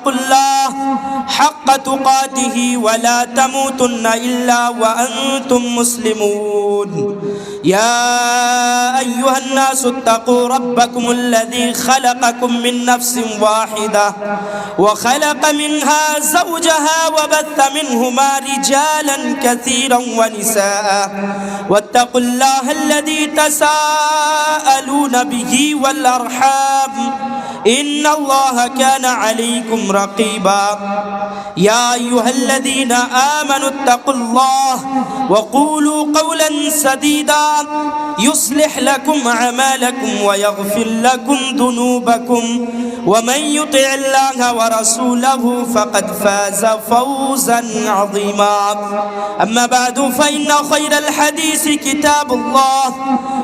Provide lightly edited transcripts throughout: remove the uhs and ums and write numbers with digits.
واتقوا الله حق تقاته ولا تموتن إلا وأنتم مسلمون. يا أيها الناس اتقوا ربكم الذي خلقكم من نفس واحدة وخلق منها زوجها وبث منهما رجالا كثيرا ونساء واتقوا الله الذي تساءلون به والأرحام إن الله كان عليكم رقيبا. يا أيها الذين آمنوا اتقوا الله وقولوا قولا سديدا يصلح لكم أعمالكم ويغفر لكم ذنوبكم ومن يطع الله ورسوله فقد فاز فوزا عظيما. أما بعد فإن خير الحديث كتاب الله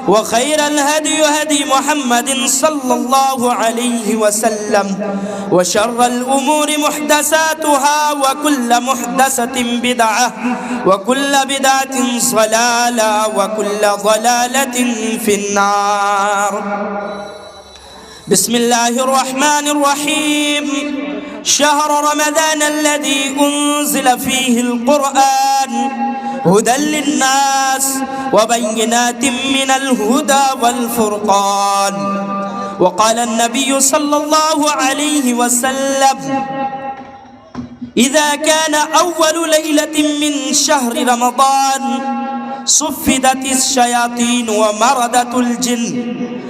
وخير الهدي هدي محمد صلى الله عليه وسلم وشر الأمور محدثاتها وكل محدثة بدعة وكل بدعة ضلالة وكل ضلالة في النار. بسم الله الرحمن الرحيم. شهر رمضان الذي أنزل فيه القرآن هدى للناس وبينات من الهدى والفرقان. وقال النبي صلى الله عليه وسلم: إذا كان أول ليلة من شهر رمضان صفدت الشياطين ومردت الجن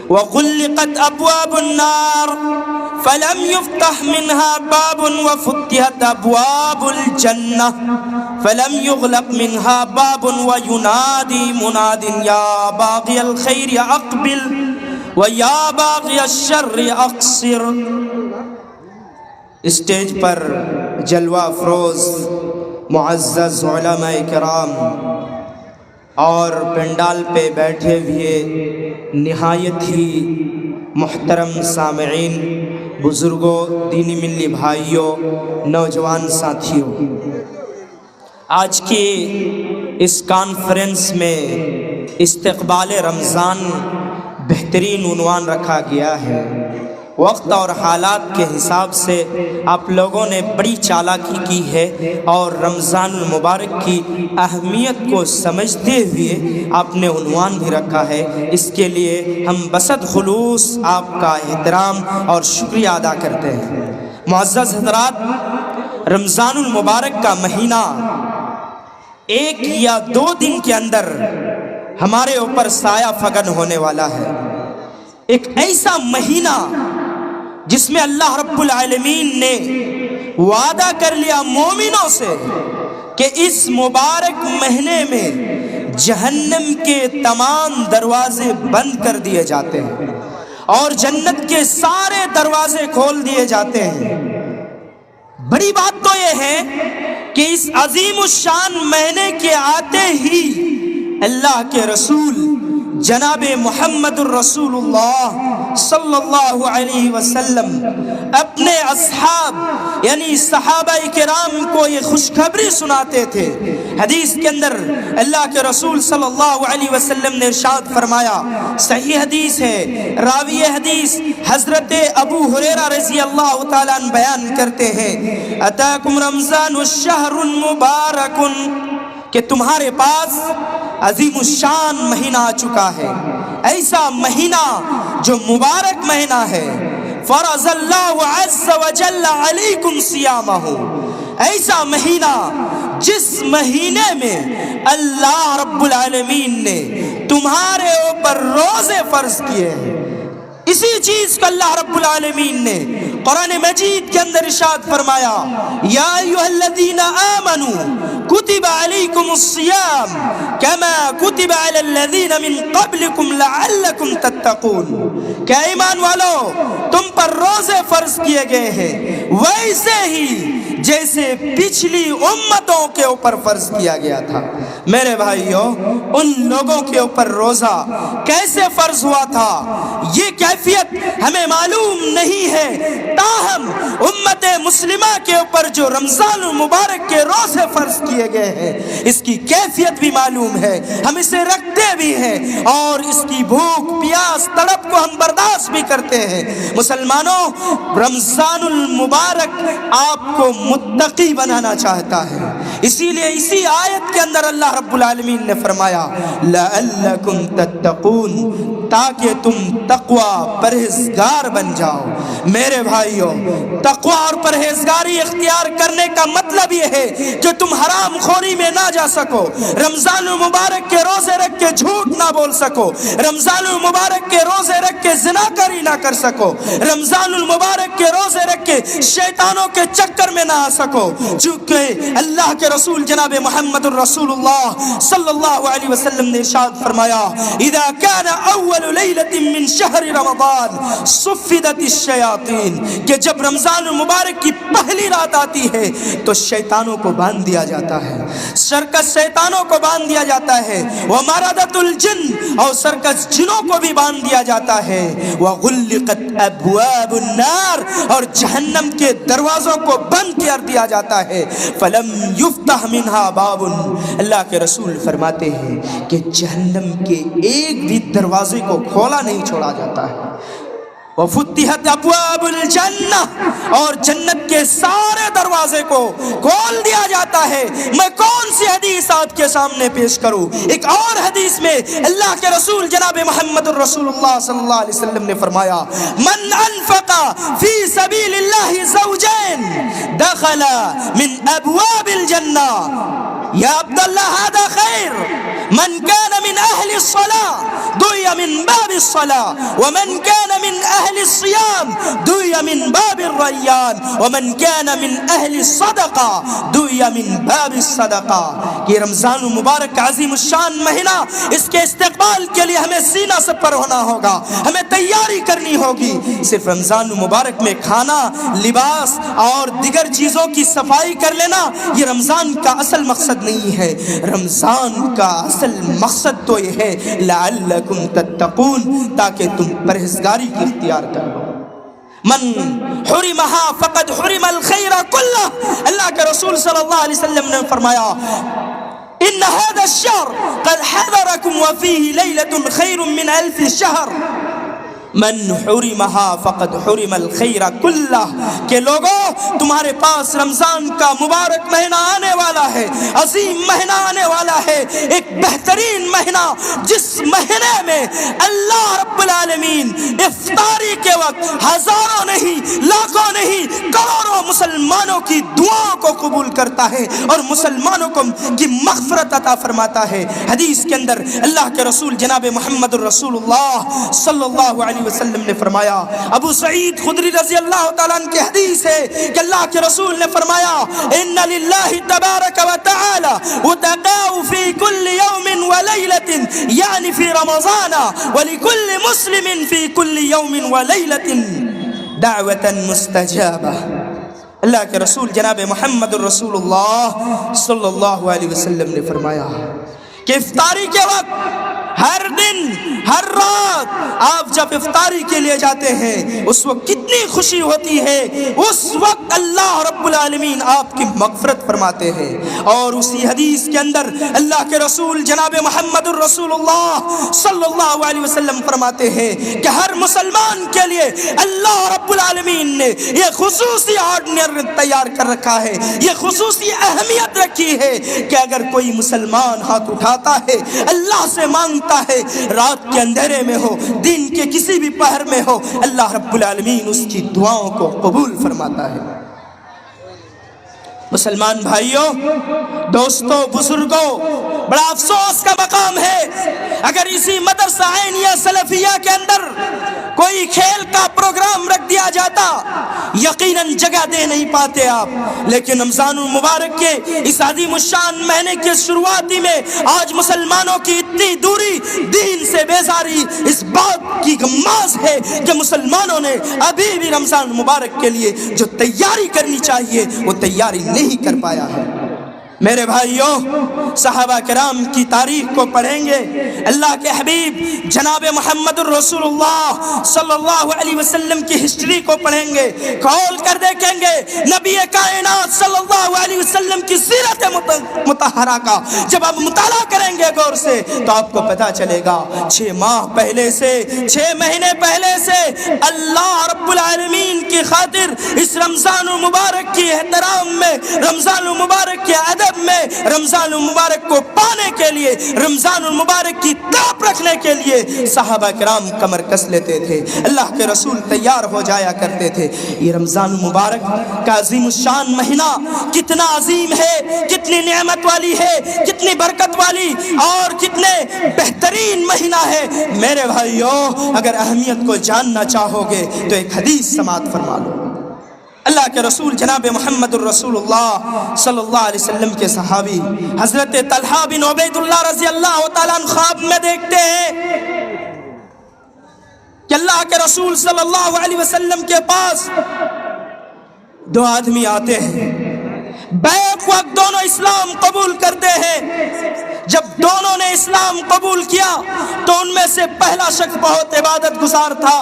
وغلقت أبواب النار فلم يفتح منها باب وفتحت أبواب الجنة فلم يغلق منها باب وينادي مناد يا باغي الخير أقبل وَيَا بَاغِيَ الشَّرِّ أَقْصِرْ. اسٹیج پر جلوہ افروز معزز علماء کرام اور پنڈال پہ بیٹھے ہوئے نہایت ہی محترم سامعین، بزرگوں، دینی ملی بھائیوں، نوجوان ساتھیوں، آج کی اس کانفرنس میں استقبال رمضان بہترین عنوان رکھا گیا ہے۔ وقت اور حالات کے حساب سے آپ لوگوں نے بڑی چالاکی کی ہے اور رمضان المبارک کی اہمیت کو سمجھتے ہوئے آپ نے عنوان بھی رکھا ہے۔ اس کے لیے ہم بصد خلوص آپ کا احترام اور شکریہ ادا کرتے ہیں۔ معزز حضرات، رمضان المبارک کا مہینہ 1 یا 2 دن کے اندر ہمارے اوپر سایہ فگن ہونے والا ہے۔ ایک ایسا مہینہ جس میں اللہ رب العالمین نے وعدہ کر لیا مومنوں سے کہ اس مبارک مہینے میں جہنم کے تمام دروازے بند کر دیے جاتے ہیں اور جنت کے سارے دروازے کھول دیے جاتے ہیں۔ بڑی بات تو یہ ہے کہ اس عظیم الشان مہینے کے آتے ہی اللہ کے رسول جناب محمد الرسول اللہ صلی اللہ علیہ وسلم اپنے اصحاب یعنی صحابہ کرام کو یہ خوشخبری سناتے تھے۔ حدیث کے اندر اللہ کے رسول صلی اللہ علیہ وسلم نے ارشاد فرمایا، صحیح حدیث ہے، راوی حدیث حضرت ابو ہریرہ رضی اللہ تعالیٰ عنہ بیان کرتے ہیں، اتاکم رمضان الشہر مبارک، کہ تمہارے پاس عظیم الشان مہینہ آ چکا ہے، ایسا مہینہ جو مبارک مہینہ ہے، فرض اللہ عز وجل علیکم صیامہ، ایسا مہینہ جس مہینے میں اللہ رب العالمین نے تمہارے اوپر روزے فرض کیے ہیں۔ اسی چیز کو اللہ رب العالمین نے قرآن مجید کے اندر ارشاد فرمایا، یا ایھا الذین آمنوا کتب علیکم الصیام کما کتب علی الذین من قبلکم لعلکم تتقون، کہ ایمان والو تم پر روزے فرض کیے گئے ہیں ویسے ہی جیسے پچھلی امتوں کے اوپر فرض کیا گیا تھا۔ میرے بھائیوں، ان لوگوں کے اوپر روزہ کیسے فرض ہوا تھا یہ کیفیت ہمیں معلوم نہیں ہے، تاہم امت مسلمہ کے اوپر جو رمضان المبارک کے روزے فرض کیے گئے ہیں اس کی کیفیت بھی معلوم ہے، ہم اسے رکھتے بھی ہیں اور اس کی بھوک پیاس تڑپ کو ہم برداشت بھی کرتے ہیں۔ مسلمانوں، رمضان المبارک آپ کو متقی بنانا چاہتا ہے، اسی لیے اسی آیت کے اندر اللہ رب العالمین نے فرمایا لعلکم تتقون، تاکہ تم تقوی پرہیزگار بن جاؤ۔ میرے بھائیوں، تقوی اور پرہیزگاری اختیار کرنے کا مطلب یہ ہے کہ تم حرام خوری میں نہ جا سکو، رمضان المبارک کے روزے رکھ کے جھوٹ نہ بول سکو، رمضان المبارک کے روزے رکھ کے زناکاری نہ کر سکو، رمضان المبارک کے روزے رکھ کے شیطانوں کے چکر میں نہ آ سکو، چونکہ اللہ کے رسول جناب محمد الرسول اللہ صلی اللہ علیہ وسلم نے ارشاد فرمایا اذا كان اول لیلۃ من شہر رمضان صفدت الشیاطین، کہ جب رمضان المبارک کی پہلی رات آتی ہے تو شیطانوں کو باندھ دیا جاتا ہے، سرکس شیطانوں کو باندھ دیا جاتا ہے، ومردۃ الجن، اور سرکس جنوں کو بھی باندھ دیا جاتا ہے، وغلقت ابواب النار، اور جہنم کے دروازوں کو بند کر دیا جاتا ہے، فلم یفتح منها باب، اللہ کے رسول فرماتے ہیں کہ جہنم کے ایک بھی دروازے کو کھولا نہیں چھوڑا جاتا ہے، وفتحت ابواب الجنہ، اور جنت کے سارے دروازے کو کھول دیا جاتا ہے۔ میں کون سی حدیث آپ کے سامنے پیش کروں؟ ایک اور حدیث میں اللہ کے رسول جناب محمد الرسول اللہ صلی اللہ علیہ وسلم نے فرمایا من انفق فی سبیل اللہ زوجین دخل من ابواب الجنہ، یا عبداللہ هذا خیر، من كان من اہل الصلاة دعی من باب الصلاة، ومن كان من اہل الصيام دعی من باب الریان، ومن كان من اہل الصدقہ دعی من باب الصدقہ۔ یہ رمضان المبارک عظیم الشان مہینہ، اس کے استقبال کے لیے ہمیں سینہ سپر ہونا ہوگا، ہمیں تیاری کرنی ہوگی۔ صرف رمضان المبارک میں کھانا، لباس اور دیگر چیزوں کی صفائی کر لینا یہ رمضان کا اصل مقصد نہیں ہے۔ رمضان کا اصل مقصد تو یہ ہے لعلکم تتقون، تاکہ تم پرہیزگاری کی اختیار کر لو۔ من حرمها فقد حرم الخیر کلہ، اللہ کے رسول صلی اللہ علیہ وسلم نے فرمایا ان هذا الشهر قد حضركم وفيه ليلة خير من 1000 شهر، من حرمها فقد حرم الخیر کلہ، کہ لوگوں تمہارے پاس رمضان کا مبارک مہینہ آنے والا ہے، عظیم مہینہ آنے والا ہے، ایک بہترین مہینہ جس مہینے میں اللہ رب العالمین افطاری کے وقت ہزاروں نہیں، لاکھوں نہیں، کروڑوں مسلمانوں کی دعاؤں کو قبول کرتا ہے اور مسلمانوں کو کی مغفرت عطا فرماتا ہے۔ حدیث کے اندر اللہ کے رسول جناب محمد الرسول اللہ صلی اللہ علیہ وسلم نے فرمایا، ابو سعید خدری رضی اللہ تعالیٰ عنہ کی حدیث ہے کہ اللہ کے رسول نے فرمایا ان للہ تبارک و تعالی اتقاء فی کل یوم و لیلۃ، یعنی فی رمضان، ولکل مسلم فی کل یوم و لیلۃ دعوۃ مستجابہ۔ اللہ کے رسول جناب محمد الرسول اللہ صلی اللہ علیہ وسلم نے فرمایا کہ افطاری کے وقت ہر دن، ہر رات آپ جب افطاری کے لیے جاتے ہیں اس وقت کتنی خوشی ہوتی ہے، اس وقت اللہ رب العالمین آپ کی مغفرت فرماتے ہیں۔ اور اسی حدیث کے اندر اللہ کے رسول جناب محمد الرسول اللہ صلی اللہ علیہ وسلم فرماتے ہیں کہ ہر مسلمان کے لیے اللہ رب العالمین نے یہ خصوصی آرڈنر تیار کر رکھا ہے، یہ خصوصی اہمیت رکھی ہے کہ اگر کوئی مسلمان ہاتھ اٹھاتا ہے، اللہ سے مانگتا ہے، رات کے اندھیرے میں ہو، دن کے کسی بھی پہر میں ہو، اللہ رب العالمین اس کی دعاؤں کو قبول فرماتا ہے۔ مسلمان بھائیوں، دوستوں، بزرگوں، بڑا افسوس کا مقام ہے اگر اسی مدرسہ عینیہ سلفیہ کے اندر کوئی کھیل کا پروگرام رکھ دیا جاتا، یقیناً جگہ دے نہیں پاتے آپ، لیکن رمضان المبارک کے اس عظیم الشان مہینے کے شروعاتی میں آج مسلمانوں کی اتنی دوری، دین سے بیزاری، اس بات کی غماز ہے کہ مسلمانوں نے ابھی بھی رمضان المبارک کے لیے جو تیاری کرنی چاہیے وہ تیاری نہیں کر پایا ہے۔ میرے بھائیوں، صحابہ کرام کی تاریخ کو پڑھیں گے، اللہ کے حبیب جناب محمد الرسول اللہ صلی اللہ علیہ وسلم کی ہسٹری کو پڑھیں گے، کھول کر دیکھیں گے، نبی کائنات صلی اللہ علیہ وسلم کی سیرت مطہرہ کا جب آپ مطالعہ کریں گے غور سے تو آپ کو پتہ چلے گا 6 ماہ پہلے سے 6 مہینے پہلے سے اللہ رب العالمین کی خاطر اس رمضان المبارک کی احترام میں، رمضان المبارک کے ادب میں، رمضان المبارک کو پانے کے لیے، رمضان المبارک کی تڑپ رکھنے کے لیے صحابہ کرام کمر کس لیتے تھے، اللہ کے رسول تیار ہو جایا کرتے تھے۔ یہ رمضان المبارک کا عظیم الشان مہینہ کتنا عظیم ہے، کتنی نعمت والی ہے، کتنی برکت والی اور کتنے بہترین مہینہ ہے۔ میرے بھائیوں، اگر اہمیت کو جاننا چاہو گے تو ایک حدیث سماعت فرما لو۔ اللہ کے رسول جناب محمد الرسول اللہ صلی اللہ علیہ وسلم کے صحابی حضرت طلحہ بن عبید اللہ رضی اللہ تعالیٰ عنہ خواب میں دیکھتے ہیں کہ اللہ کے رسول صلی اللہ علیہ وسلم کے پاس 2 آدمی آتے ہیں، بیک وقت دونوں اسلام قبول کرتے ہیں۔ جب دونوں نے اسلام قبول کیا تو ان میں سے پہلا شخص بہت عبادت گزار تھا،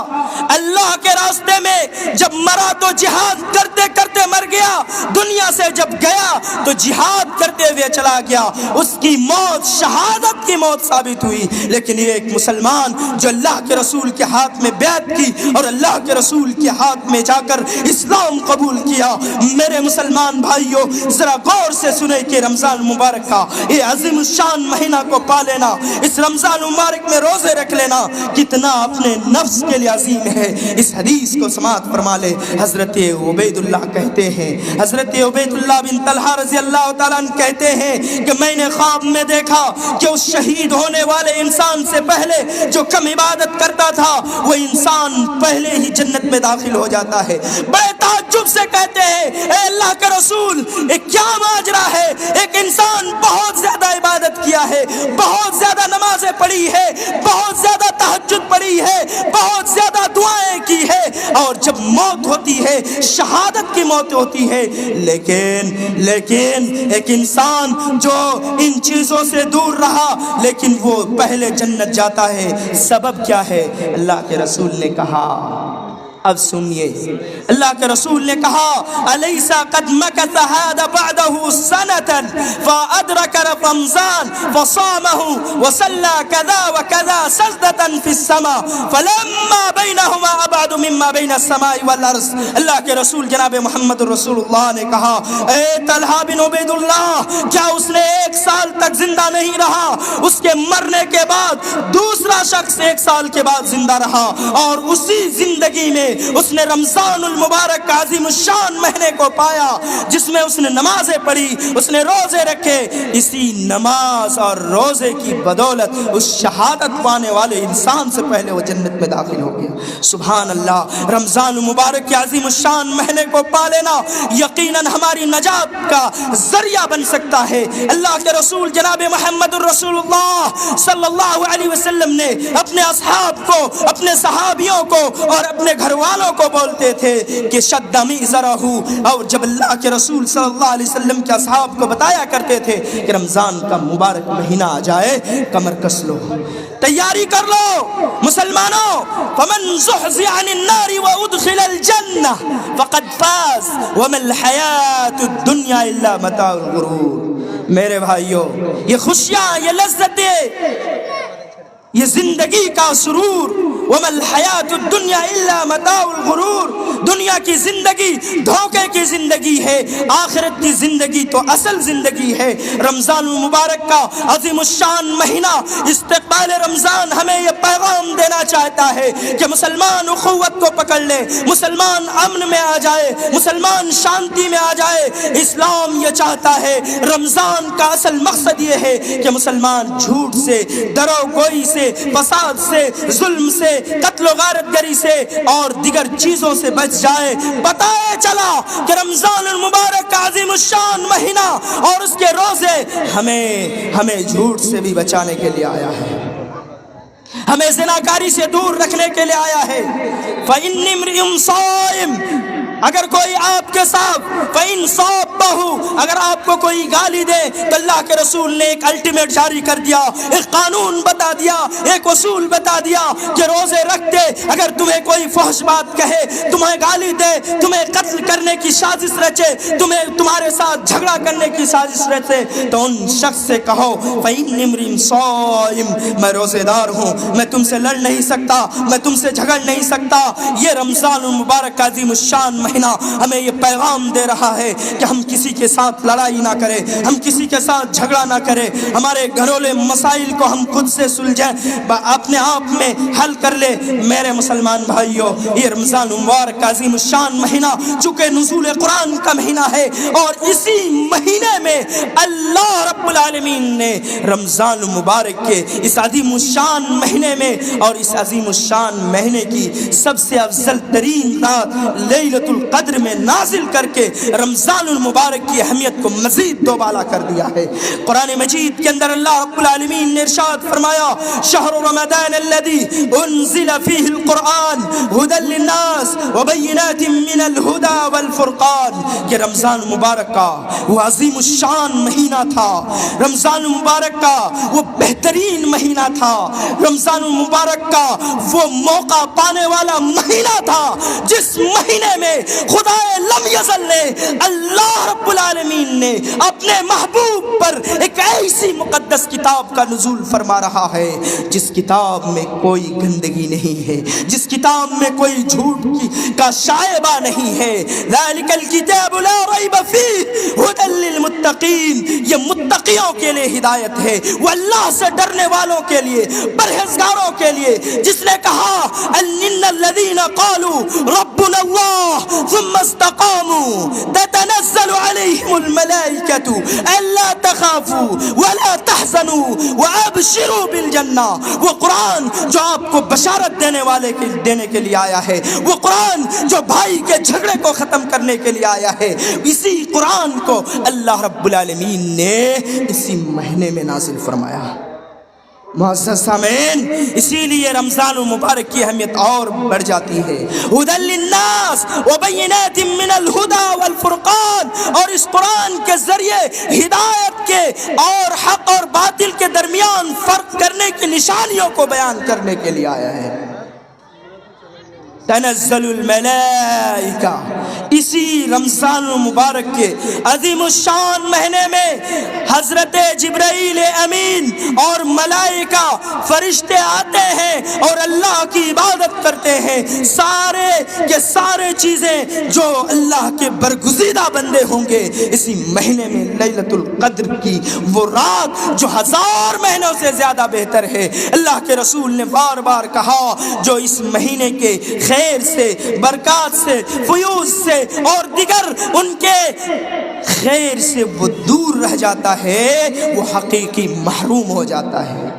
اللہ کے راستے میں جب مرا تو جہاد کرتے کرتے مر گیا، دنیا سے جب گیا تو جہاد کرتے ہوئے چلا گیا، اس کی موت شہادت کی موت ثابت ہوئی۔ لیکن یہ ایک مسلمان جو اللہ کے رسول کے ہاتھ میں بیعت کی اور اللہ کے رسول کے ہاتھ میں جا کر اسلام قبول کیا۔ میرے مسلمان بھائیوں، ذرا غور سے سنیں کہ رمضان مبارک کا یہ عظیم الشان مہینہ کو پا لینا، اس رمضان مبارک میں روزے رکھ لینا کتنا اپنے نفس کے لیے عظیم ہے۔ اس حدیث کو سماعت فرما لے۔ حضرت عبید اللہ کہتے ہیں، حضرت عبید اللہ بن طلحہ رضی اللہ تعالیٰ عنہ کہتے ہیں کہ میں نے خواب میں دیکھا کہ اس شہید ہونے والے انسان سے پہلے جو کم عبادت کرتا تھا وہ انسان پہلے ہی جنت میں داخل ہو جاتا ہے۔ بڑے تعجب سے کہتے ہیں، اے اللہ کے رسول، یہ کیا ماجرا ہے؟ ایک انسان بہت زیادہ عبادت کیا ہے، بہت زیادہ نمازیں پڑھی ہے، بہت زیادہ تہجد پڑھی ہے، بہت زیادہ دعائیں کی ہے، اور جب موت ہوتی ہے، شہادت کی موت ہوتی ہے، لیکن ایک انسان جو ان چیزوں سے دور رہا لیکن وہ پہلے جنت جاتا ہے۔ سبب کیا ہے؟ اللہ کے رسول نے کہا، اب سنیے، اللہ کے رسول نے کہا، الیسا قد مکث هذا بعده سنة فادرک رمضان فصامه وصلى كذا وكذا سجدة في السماء فلما بينهما ابعد مما بين السماء والارض۔ اللہ کے رسول جناب محمد الرسول اللہ نے کہا، اے طلحہ بن عبید اللہ، کیا اس نے 1 سال تک زندہ نہیں رہا؟ اس کے مرنے کے بعد دوسرا شخص 1 سال کے بعد زندہ رہا اور اسی زندگی میں اس نے رمضان المبارک کا عظیم الشان مہینے کو پایا، جس میں اس نے نمازیں پڑھی، اس نے روزے رکھے۔ اسی نماز اور روزے کی بدولت اس شہادت پانے والے انسان سے پہلے وہ جنت میں داخل ہو گیا۔ سبحان اللہ، رمضان المبارک کے عظیم الشان مہینے کو پا لینا یقیناً ہماری نجات کا ذریعہ بن سکتا ہے۔ اللہ کے رسول جناب محمد الرسول اللہ صلی اللہ علیہ وسلم نے اپنے اصحاب کو، اپنے صحابیوں کو اور اپنے گھر والوں کو بولتے تھے کہ شد میزرہ، اور جب اللہ کے رسول صلی اللہ علیہ وسلم کے اصحاب کو بتایا کرتے تھے کہ رمضان کا مبارک مہینہ آ جائے، کمر کس لو، تیاری کر لو مسلمانوں۔ فمن زحزح عن النار وادخل الجنہ فقد فاز وما الحیاۃ الدنیا الا متاع الغرور۔ میرے بھائیوں، یہ خوشیاں، یہ لذتیں، یہ زندگی کا سرور، وما الحیات الدنیا الا متاع الغرور، دنیا کی زندگی دھوکے کی زندگی ہے، آخرت کی زندگی تو اصل زندگی ہے۔ رمضان المبارک کا عظیم الشان مہینہ استقبال رمضان ہمیں یہ پیغام دینا چاہتا ہے کہ مسلمان اخوت کو پکڑ لے، مسلمان امن میں آ جائے، مسلمان شانتی میں آ جائے۔ اسلام یہ چاہتا ہے، رمضان کا اصل مقصد یہ ہے کہ مسلمان جھوٹ سے، درو گوئی سے، فساد سے، ظلم سے، قتل و غارت گری سے اور دیگر چیزوں سے بچ جائے۔ بتائے چلا کہ رمضان المبارک کا عظیم الشان مہینہ اور اس کے روزے ہمیں جھوٹ سے بھی بچانے کے لیے آیا ہے، ہمیں زناکاری سے دور رکھنے کے لیے آیا ہے۔ فَإِنِّ امْرِئٌ صَائِمٌ، اگر کوئی آپ کے ساتھ وَإِن صَابَّهُ، اگر آپ کو کوئی گالی دے تو اللہ کے رسول نے ایک الٹیمیٹ جاری کر دیا، ایک قانون بتا دیا، ایک اصول بتا دیا کہ روزے رکھتے اگر تمہیں کوئی فحش بات کہے، تمہیں گالی دے، تمہیں قتل کرنے کی سازش رچے، تمہارے ساتھ جھگڑا کرنے کی سازش رچے، تو ان شخص سے کہو فَإِنِّ امْرِئٌ صَائِمٌ، میں روزے دار ہوں، میں تم سے لڑ نہیں سکتا، میں تم سے جھگڑ نہیں سکتا۔ یہ رمضان المبارک کا عظیم الشان مہینہ ہمیں یہ پیغام دے رہا ہے کہ ہم کسی کے ساتھ لڑائی نہ کریں، ہم کسی کے ساتھ جھگڑا نہ کریں، ہمارے گھریلو مسائل کو ہم خود سے سلجھیں، اپنے آپ میں حل کر لے۔ میرے مسلمان بھائیوں، یہ رمضان المبارک کا عظیم الشان مہینہ چونکہ نزول قرآن کا مہینہ ہے، اور اسی مہینے میں اللہ رب العالمین نے رمضان المبارک کے اس عظیم الشان مہینے میں اور اس عظیم الشان مہینے کی سب سے افضل ترین رات لیلۃ القدر میں نازل کر کے رمضان المبارک کی اہمیت کو مزید دوبالا کر دیا ہے۔ قرآن مجید کے اندر اللہ رب العالمین نے ارشاد فرمایا شہر رمضان الذی انزل فیہ القرآن ھدی للناس وبینات من الھدی والفرقان، کہ رمضان مبارک کا وہ عظیم الشان مہینہ تھا، رمضان مبارک کا وہ بہترین مہینہ تھا، رمضان مبارک کا وہ موقع پانے والا مہینہ تھا جس مہینے میں خدا لم یزل نے، اللہ رب العالمین نے اپنے محبوب پر ایک ایسی مقدس کتاب کا نزول فرما رہا ہے جس کتاب میں کوئی گندگی نہیں ہے، جس کتاب میں کوئی جھوٹ کا شائبہ نہیں ہے۔ ذالک الکتاب لا ریب فیہ ھدی للمتقین، یہ متقیوں کے لیے ہدایت ہے، وہ اللہ سے ڈرنے والوں کے لیے، پرہیزگاروں کے لیے، جس نے کہا ان الذین قالوا ربنا اللہ ثم استقاموا تتنزل علیہم الملائکۃ الا تخافوا ولا تحزنوا وابشروا بالجنہ، وہ قرآن جو آپ کو بشارت دینے کے لیے آیا ہے، وہ قرآن جو بھائی کے جھگڑے کو ختم کرنے کے لیے آیا ہے، اسی قرآن کو اللہ رب العالمین نے اسی مہینے میں نازل فرمایا۔ معزز سامعین، اسی لیے رمضان المبارک کی اہمیت اور بڑھ جاتی ہے۔ ھدی للناس وبینات من الھدی والفرقان، اور اس قرآن کے ذریعے ہدایت کے اور حق اور باطل کے درمیان فرق کرنے کی نشانیوں کو بیان کرنے کے لیے آیا ہے۔ تنزل الملائکہ، اسی رمضان المبارک کے عظیم الشان مہینے میں حضرت جبرائیل امین اور ملائکہ فرشتے آتے ہیں اور اللہ کی عبادت کرتے ہیں۔ سارے کے سارے چیزیں جو اللہ کے برگزیدہ بندے ہوں گے اسی مہینے میں لیلۃ القدر کی وہ رات جو 1000 مہینوں سے زیادہ بہتر ہے، اللہ کے رسول نے بار بار کہا جو اس مہینے کے خیر سے، برکات سے، فیوز سے اور دیگر ان کے خیر سے وہ دور رہ جاتا ہے، وہ حقیقی محروم ہو جاتا ہے۔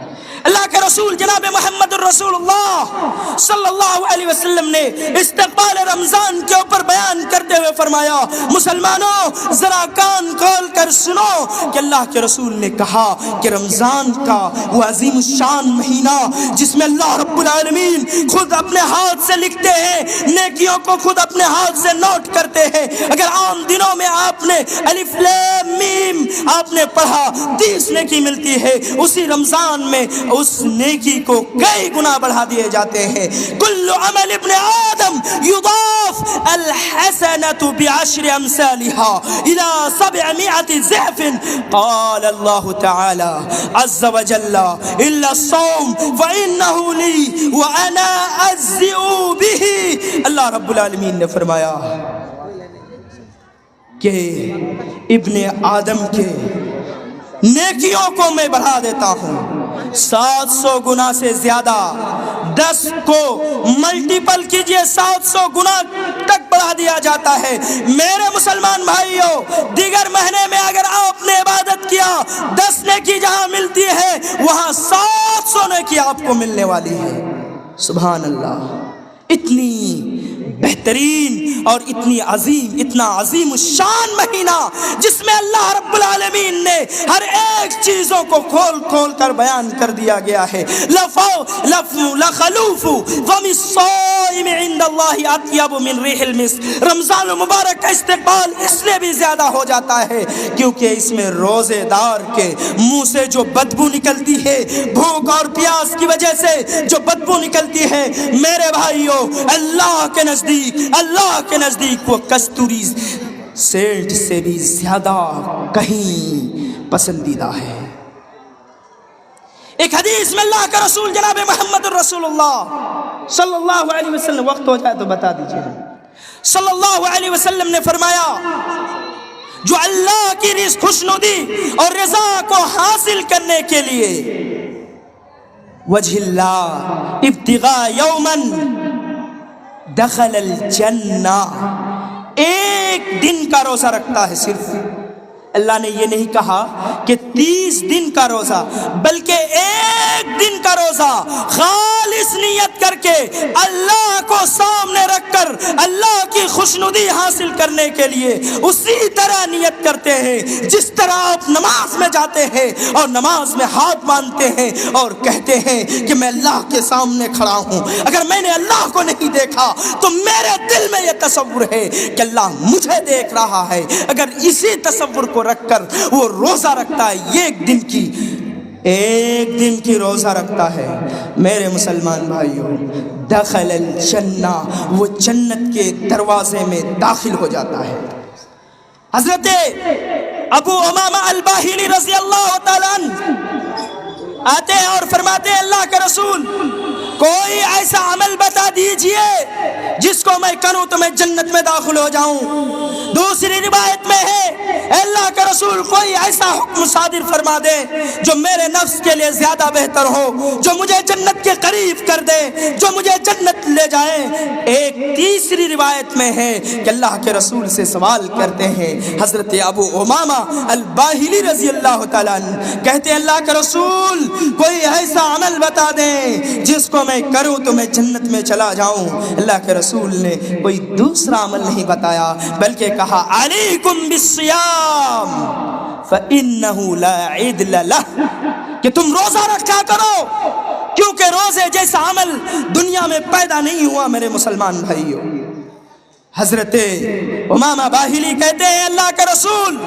اللہ کے رسول جناب محمد الرسول اللہ صلی اللہ علیہ وسلم نے استقبال رمضان کے اوپر بیان کرتے ہوئے فرمایا مسلمانوں ذرا کان کھول کر سنو کہ اللہ کے رسول نے کہا کہ رمضان کا وہ عظیم الشان مہینہ جس میں اللہ رب العالمین خود اپنے ہاتھ سے لکھتے ہیں، نیکیوں کو خود اپنے ہاتھ سے نوٹ کرتے ہیں۔ اگر عام دنوں میں آپ نے الف لام میم آپ نے پڑھا 30 نیکی ملتی ہے، اسی رمضان میں اس نیکی کو کئی گنا بڑھا دیے جاتے ہیں۔ کل عمل ابن آدم یضاف الحسنۃ بعشر امثالها الى 700 ضعف قال الله تعالى عز وجل الا الصوم فانه لي وانا اجزئ به، اللہ رب العالمین نے فرمایا کہ ابن آدم کے نیکیوں کو میں بڑھا دیتا ہوں 700 گنا سے زیادہ، 10 کو ملٹیپل کیجئے 700 گنا تک بڑھا دیا جاتا ہے۔ میرے مسلمان بھائیوں، دیگر مہینے میں اگر آپ نے عبادت کیا 10 نیکی جہاں ملتی ہے وہاں 700 نیکی آپ کو ملنے والی ہے۔ سبحان اللہ، اتنی بہترین اور اتنا عظیم الشان مہینہ جس میں اللہ رب العالمین نے ہر ایک چیزوں کو کھول کھول کر بیان کر دیا گیا ہے۔ لخلوف فم الصائم عند اللہ اطیب من ریح المسک، رمضان المبارک کا استقبال اس لیے بھی زیادہ ہو جاتا ہے، کیونکہ اس میں روزے دار کے منہ سے جو بدبو نکلتی ہے، بھوک اور پیاس کی وجہ سے جو بدبو نکلتی ہے، میرے بھائیوں، اللہ کے نزدیک وہ کستوری سینٹ سے بھی زیادہ کہیں پسندیدہ ہے۔ ایک حدیث میں اللہ کا رسول جناب محمد الرسول اللہ صلی اللہ علیہ وسلم، وقت ہو جائے تو بتا دیجیے، صلی اللہ علیہ وسلم نے فرمایا، جو اللہ کی خوشنودی اور رضا کو حاصل کرنے کے لیے وجہ اللہ ابتغاء یوما دخل الجنہ، ایک دن کا روزہ رکھتا ہے صرف، اللہ نے یہ نہیں کہا کہ 30 دن کا روزہ، بلکہ ایک دن کا روزہ خالص نیت کر کے اللہ کو سامنے رکھ کر اللہ کی خوشنودی حاصل کرنے کے لیے اسی طرح نیت کرتے ہیں جس طرح آپ نماز میں جاتے ہیں اور نماز میں ہاتھ باندھتے ہیں اور کہتے ہیں کہ میں اللہ کے سامنے کھڑا ہوں، اگر میں نے اللہ کو نہیں دیکھا تو میرے دل میں یہ تصور ہے کہ اللہ مجھے دیکھ رہا ہے۔ اگر اسی تصور کو رکھ کر وہ روزہ رکھتا ہے، ایک دن کی روزہ رکھتا ہے، میرے مسلمان بھائیوں، دخل الجنہ، وہ جنت کے دروازے میں داخل ہو جاتا ہے۔ حضرت ابو امامہ الباہلی رضی اللہ تعالیٰ عنہ آتے ہیں اور فرماتے ہیں، اللہ کے رسول کوئی ایسا عمل بتا دیجئے جس کو میں کروں تو میں جنت میں داخل ہو جاؤں۔ دوسری روایت میں ہے، اے اللہ کے رسول کوئی ایسا حکم صادر فرما دے جو میرے نفس کے لیے زیادہ بہتر ہو، جو مجھے جنت کے قریب کر دے، جو مجھے جنت لے جائے۔ ایک تیسری روایت میں ہے کہ اللہ کے رسول سے سوال کرتے ہیں حضرت ابو امامہ الباہلی رضی اللہ تعالیٰ عنہ، کہتے ہیں اللہ کے رسول کوئی ایسا عمل بتا دیں جس کو میں کروں تو میں جنت میں چلا جاؤں۔ اللہ کے رسول نے کوئی دوسرا عمل نہیں بتایا، بلکہ کہا علیکم بالصیام فإنہ لا عدل لہ، کہ تم روزہ رکھا کرو، کیونکہ روزے جیسا عمل دنیا میں پیدا نہیں ہوا میرے مسلمان بھائیوں۔ حضرت امامہ باہلی کہتے ہیں اللہ کے رسول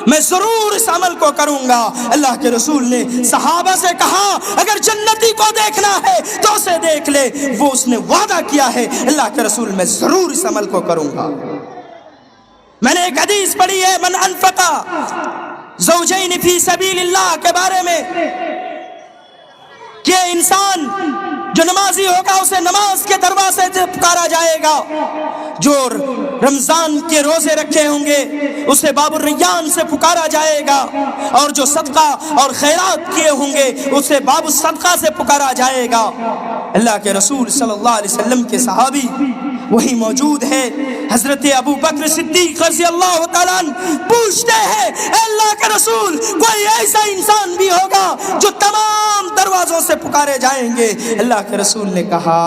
میں ضرور اس عمل کو کروں گا۔ اللہ کے رسول نے صحابہ سے کہا اگر جنتی کو دیکھنا ہے تو اسے دیکھ لے، وہ اس نے وعدہ کیا ہے، اللہ کے رسول میں ضرور اس عمل کو کروں گا۔ میں نے ایک حدیث پڑھی ہے، من انفق زوجین فی سبیل اللہ کے بارے میں، کہ انسان جو نمازی ہوگا اسے نماز کے دروازے سے پکارا جائے گا، جو رمضان کے روزے رکھے ہوں گے اسے باب الریان سے پکارا جائے گا، اور جو صدقہ اور خیرات کیے ہوں گے اسے باب الصدقہ سے پکارا جائے گا۔ اللہ کے رسول صلی اللہ علیہ وسلم کے صحابی وہی موجود ہے، حضرت ابو بکر صدیق رضی اللہ تعالیٰ عنہ پوچھتے ہیں اے اللہ کے رسول کوئی ایسا انسان بھی ہوگا جو تمام دروازوں سے پکارے جائیں گے؟ اللہ کے رسول نے کہا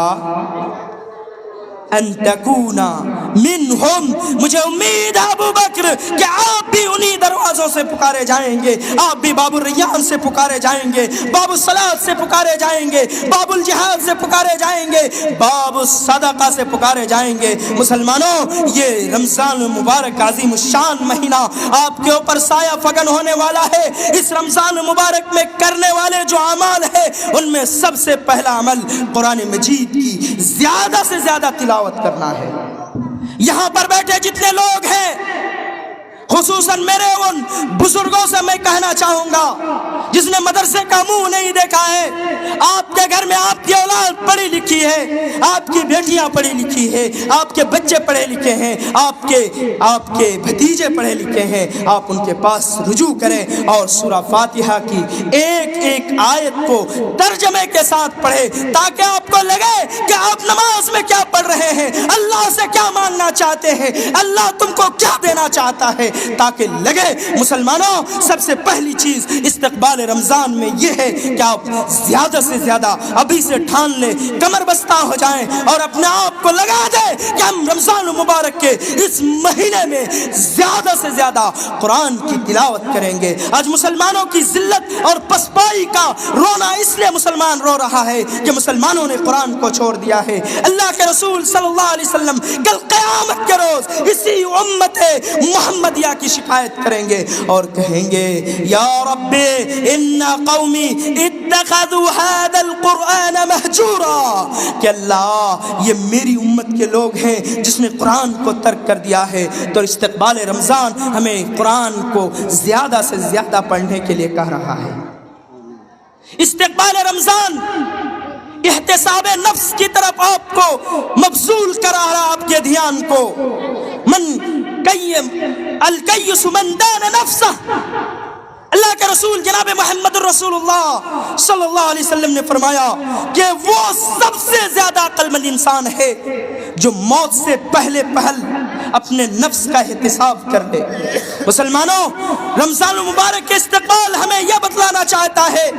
ان تکونا منہم، مجھے امید ہے ابو بکر کہ آپ بھی انہی دروازوں سے پکارے جائیں گے، آپ بھی باب الریان سے پکارے جائیں گے، باب الصلاۃ سے پکارے جائیں گے، باب الجہاد سے پکارے جائیں گے، باب الصدقہ سے پکارے جائیں گے۔ مسلمانوں، یہ رمضان مبارک عظیم الشان مہینہ آپ کے اوپر سایہ فگن ہونے والا ہے۔ اس رمضان مبارک میں کرنے والے جو اعمال ہیں ان میں سب سے پہلا عمل قرآن مجید کی زیادہ سے زیادہ تلاوت کرنا ہے۔ یہاں پر بیٹھے جتنے لوگ ہیں، خصوصاً میرے ان بزرگوں سے میں کہنا چاہوں گا جس نے مدرسے کا منہ نہیں دیکھا ہے، آپ کے گھر میں آپ کی اولاد پڑھی لکھی ہے، آپ کی بیٹیاں پڑھی لکھی ہے، آپ کے بچے پڑھے لکھے ہیں، آپ کے بھتیجے پڑھے لکھے ہیں، آپ ان کے پاس رجوع کریں اور سورہ فاتحہ کی ایک ایک آیت کو ترجمے کے ساتھ پڑھیں، تاکہ آپ کو لگے کہ آپ نماز میں کیا پڑھ رہے ہیں، اللہ سے کیا مانگنا چاہتے ہیں، اللہ تم کو کیا دینا چاہتا ہے، تاکہ لگے۔ مسلمانوں، سب سے پہلی چیز استقبال رمضان میں یہ ہے کہ آپ زیادہ سے زیادہ ابھی سے ٹھان لیں، کمر بستہ ہو جائیں اور اپنے آپ کو لگا دیں کہ ہم رمضان مبارک کے اس مہینے میں زیادہ سے زیادہ قرآن کی تلاوت کریں گے۔ آج مسلمانوں کی ذلت اور پسپائی کا رونا اس لیے مسلمان رو رہا ہے کہ مسلمانوں نے قرآن کو چھوڑ دیا ہے۔ اللہ کے رسول صلی اللہ علیہ وسلم کل قیامت کے روز اسی امت محمدیہ کی شکایت کریں گے اور کہیں گے یا رب ان قومی اتخذوا هذا القرآن مہجورا، کہ اللہ یہ میری امت کے لوگ ہیں جس نے قرآن کو ترک کر دیا ہے۔ تو استقبال رمضان ہمیں قرآن کو زیادہ سے زیادہ پڑھنے کے لیے کہہ رہا ہے۔ استقبال رمضان احتساب نفس کی طرف آپ کو مبذول کرا رہا، آپ کے دھیان کو۔ الکیس من دان نفسہ، اللہ کے رسول جناب محمد الرسول اللہ صلی اللہ علیہ وسلم نے فرمایا کہ وہ سب سے زیادہ عقل مند انسان ہے جو موت سے پہلے اپنے نفس کا احتساب کر لے۔ مسلمانوں، رمضان المبارک کے استقبال ہمیں یہ بتلانا چاہتا ہے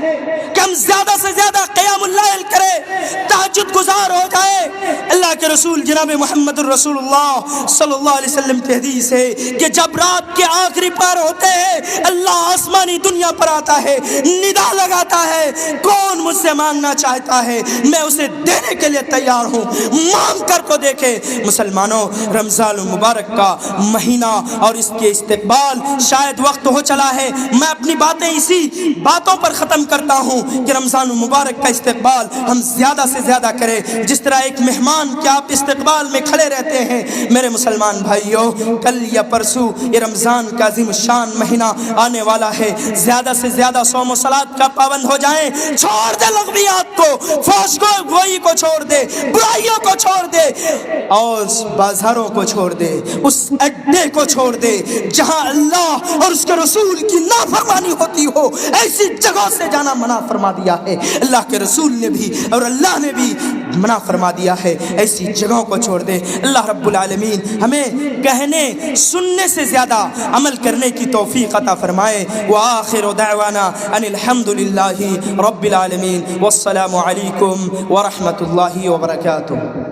کہ ہم زیادہ سے زیادہ قیام اللیل کریں، تہجد گزار ہو جائے۔ اللہ کے رسول جناب محمد الرسول اللہ صلی اللہ علیہ وسلم کی حدیث ہے کہ جب رات کے آخری پہر ہوتے ہیں اللہ آسمانی دنیا پر آتا ہے، ندا لگاتا ہے، کون مجھ سے مانگنا چاہتا ہے میں اسے دینے کے لیے تیار ہوں، مانگ کر تو دیکھے۔ مسلمانوں، رمضان المبارک کا مہینہ اور اس کے استقبال، شاید وقت ہو چلا ہے میں اپنی باتیں اسی باتوں پر ختم کرتا ہوں کہ رمضان المبارک کا استقبال ہم زیادہ سے زیادہ کریں، جس طرح ایک مہمان کہ آپ استقبال میں کھڑے رہتے ہیں۔ میرے مسلمان بھائیوں، کل یا پرسوں یہ رمضان کا عظیم الشان مہینہ آنے والا ہے، زیادہ سے زیادہ صوم و صلات کا پابند ہو جائیں، چھوڑ دے لغویات کو، فحش گوئی کو چھوڑ دے، برائیوں کو چھوڑ دے اور بازاروں کو چھوڑ دے، اس اڈے کو چھوڑ دے جہاں اللہ اور اس کے رسول کی نافرمانی ہوتی ہو، ایسی جگہوں سے جانا منع فرما دیا ہے۔ اللہ کے رسول نے بھی اور اللہ نے بھی منع فرما دیا ہے، ایسی جگہوں کو چھوڑ دے۔ اللہ رب العالمین ہمیں کہنے سننے سے زیادہ عمل کرنے کی توفیق عطا فرمائے۔ وآخر دعوانا ان الحمد للہ رب العالمین، والسلام علیکم ورحمۃ اللہ وبرکاتہ۔